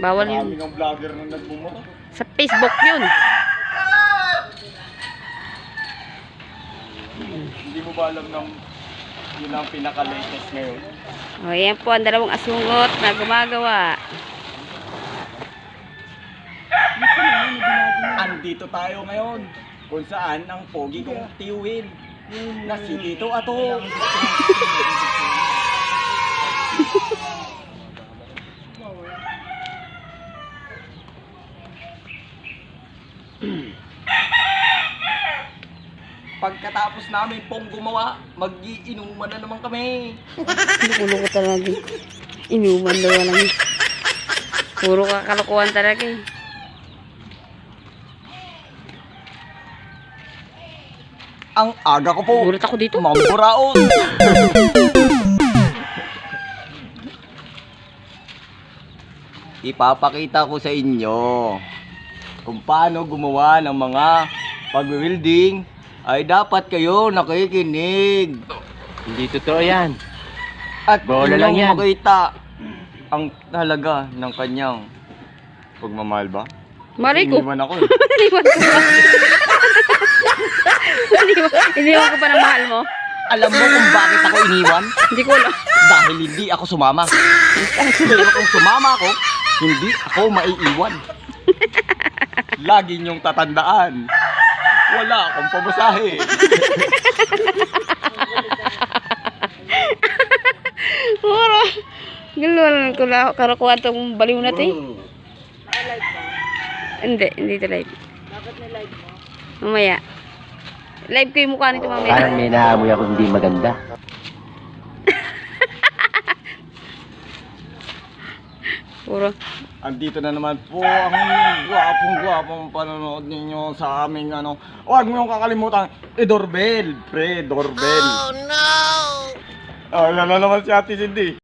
Bawal yun. Marami ng vlogger na nagmumura. Sa Facebook yun. Hindi mo ba alam ng yun ang pinaka-latest ngayon? O, yan po ang dalawang asungot na gumagawa. Andito tayo ngayon kung saan ang pogi kong tiyuhin na si Tito Ato. Pagkatapos namin pong gumawa, mag-iinuman na naman kami. Nakulo ko talaga. Inuman daw lang. Puro kakalukuhan talaga eh. Ang aga ko po. Gulat ako dito. Mamuraon. Ipapakita ko sa inyo kung paano gumawa ng mga pag-welding ay dapat kayo nakikinig. Hindi totoo yan. At Bola lang inyong yan. makita ang halaga ng kanyang pagmamahal ba? Maray ko. Iniwan ako eh. Iniwan ko pa. Iniwan ko pa ng mahal mo. Alam mo kung bakit ako iniwan? Hindi ko alam. Dahil hindi ako sumama. Pero kung sumama ako, hindi ako maiiwan. Lagi niyong tatandaan. Wala akong pamasahe. Puro. Gano'n ko lang. Karakuha itong baliw natin. Hindi ito live. Bakit may live mo? Mamaya. Live ko yung mukha nito mamaya. Parang may naamoy ako hindi maganda. Puro. Andito na naman po ang gwapong panonood ninyo sa aming ano. Huwag mo yung kakalimutan, i-doorbell. Pre, doorbell. Oh no! Oh, yan na naman si Ate Cindy.